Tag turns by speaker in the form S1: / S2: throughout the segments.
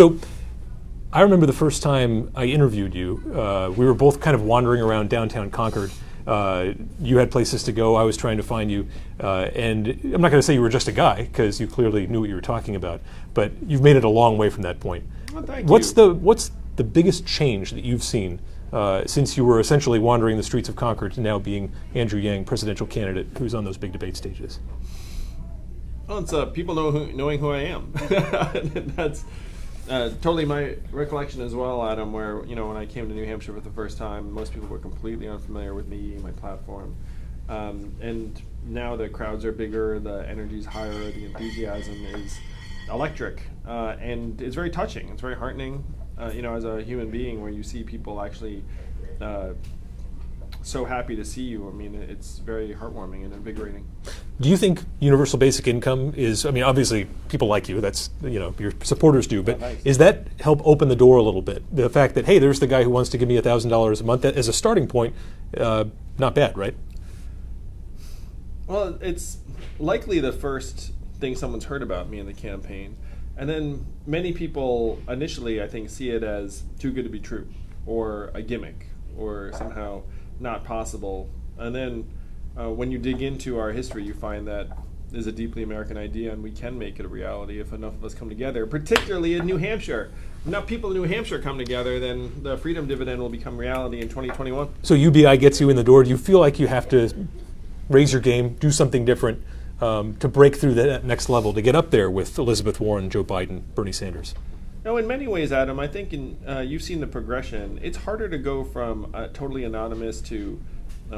S1: So I remember the first time I interviewed you, we were both kind of wandering around downtown Concord. You had places to go, I was trying to find you, and I'm not going to say you were just a guy, because you clearly knew what you were talking about, but you've made it a long way from that point.
S2: Well, thank
S1: what's
S2: you.
S1: What's the biggest change that you've seen since you were essentially wandering the streets of Concord to now being Andrew Yang, presidential candidate, who's on those big debate stages?
S2: Well, it's people knowing who I am. That's totally my recollection as well, Adam, where, when I came to New Hampshire for the first time, most people were completely unfamiliar with me, my platform. And now the crowds are bigger, the energy's higher, the enthusiasm is electric. And it's very touching, it's very heartening, as a human being, where you see people actually so happy to see you. I mean, it's very heartwarming and invigorating.
S1: Do you think universal basic income is, obviously people like you, that's, your supporters do, but is that help open the door a little bit? The fact that, hey, there's the guy who wants to give me $1,000 a month as a starting point, not bad, right?
S2: Well, it's likely the first thing someone's heard about me in the campaign. And then many people initially, I think, see it as too good to be true, or a gimmick, or somehow not possible. And then when you dig into our history, you find that is a deeply American idea, and we can make it a reality if enough of us come together, particularly in New Hampshire. If enough people in New Hampshire come together, then the freedom dividend will become reality in 2021.
S1: So UBI gets you in the door. Do you feel like you have to raise your game, do something different to break through that next level, to get up there with Elizabeth Warren, Joe Biden, Bernie Sanders?
S2: No, in many ways, Adam, I think you've seen the progression. It's harder to go from totally anonymous to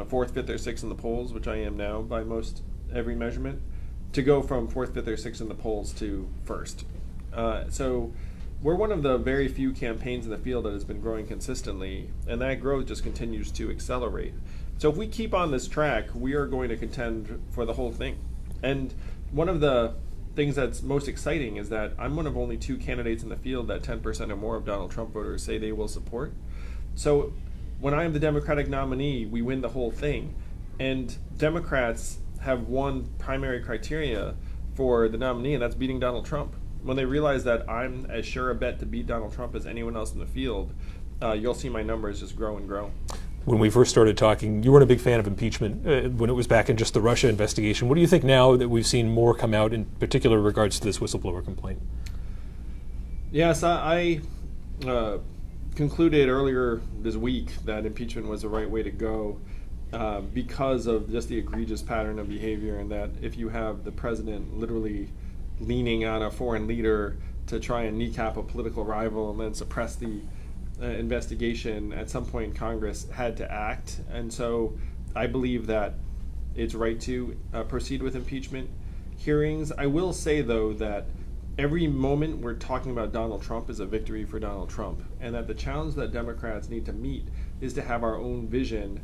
S2: fourth, fifth, or sixth in the polls, which I am now by most every measurement, to go from fourth, fifth, or sixth in the polls to first. So we're one of the very few campaigns in the field that has been growing consistently, and that growth just continues to accelerate. So if we keep on this track, we are going to contend for the whole thing. And one of the things that's most exciting is that I'm one of only two candidates in the field that 10% or more of Donald Trump voters say they will support. So when I am the Democratic nominee, we win the whole thing. And Democrats have one primary criteria for the nominee, and that's beating Donald Trump. When they realize that I'm as sure a bet to beat Donald Trump as anyone else in the field, you'll see my numbers just grow and grow.
S1: When we first started talking, you weren't a big fan of impeachment when it was back in just the Russia investigation. What do you think now that we've seen more come out, in particular regards to this whistleblower complaint?
S2: Yes, I concluded earlier this week that impeachment was the right way to go because of just the egregious pattern of behavior, and that if you have the president literally leaning on a foreign leader to try and kneecap a political rival and then suppress the investigation, at some point Congress had to act. And so I believe that it's right to proceed with impeachment hearings. I will say, though, that every moment we're talking about Donald Trump is a victory for Donald Trump, and that the challenge that Democrats need to meet is to have our own vision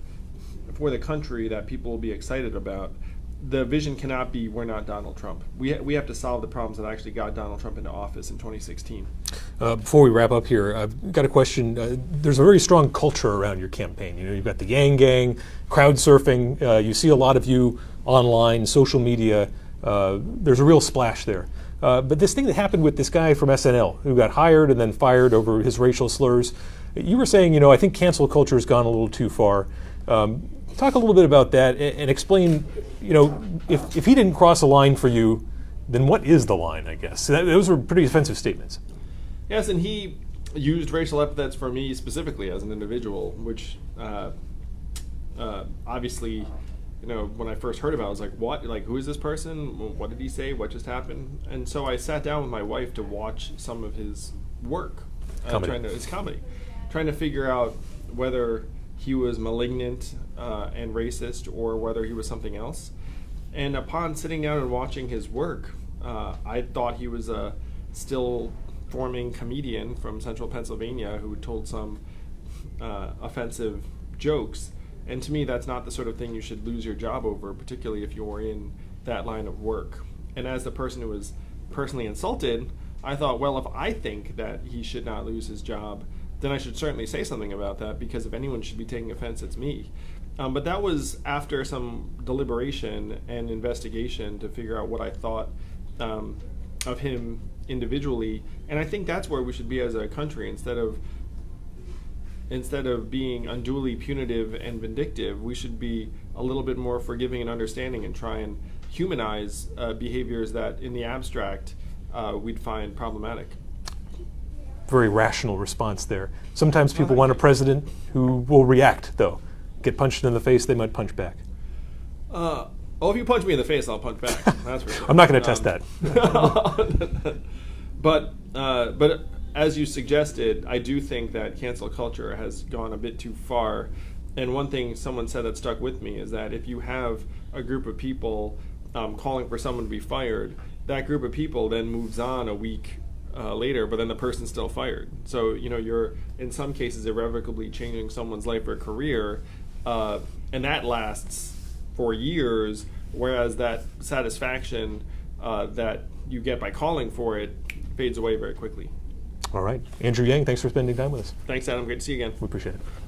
S2: for the country that people will be excited about. The vision cannot be, we're not Donald Trump. We have to solve the problems that actually got Donald Trump into office in 2016.
S1: Before we wrap up here, I've got a question. There's a very strong culture around your campaign. You've got the Yang Gang, crowd surfing. You see a lot of you online, social media. There's a real splash there. But this thing that happened with this guy from SNL who got hired and then fired over his racial slurs, you were saying, I think cancel culture has gone a little too far. Talk a little bit about that and explain, if he didn't cross a line for you, then what is the line, I guess? Those were pretty offensive statements.
S2: Yes, and he used racial epithets for me specifically as an individual, which obviously, when I first heard about it, I was like, what? Like, who is this person? What did he say? What just happened? And so I sat down with my wife to watch some of his work. His comedy. Trying to figure out whether he was malignant and racist, or whether he was something else. And upon sitting down and watching his work, I thought he was a still forming comedian from central Pennsylvania who told some offensive jokes. And to me, that's not the sort of thing you should lose your job over, particularly if you're in that line of work. And as the person who was personally insulted, I thought, well, if I think that he should not lose his job, then I should certainly say something about that, because if anyone should be taking offense, it's me. But that was after some deliberation and investigation to figure out what I thought of him individually, and I think that's where we should be as a country. Instead of being unduly punitive and vindictive, we should be a little bit more forgiving and understanding and try and humanize behaviors that in the abstract we'd find problematic.
S1: Very rational response there. Sometimes people want a president who will react, though. Get punched in the face, they might punch back.
S2: If you punch me in the face, I'll punch back. That's for sure.
S1: I'm not going to test that.
S2: But as you suggested, I do think that cancel culture has gone a bit too far. And one thing someone said that stuck with me is that if you have a group of people calling for someone to be fired, that group of people then moves on a week later, but then the person's still fired. So you're in some cases irrevocably changing someone's life or career, and that lasts for years. Whereas that satisfaction that you get by calling for it fades away very quickly.
S1: All right. Andrew Yang, thanks for spending time with us.
S2: Thanks, Adam. Great to see you again.
S1: We appreciate it.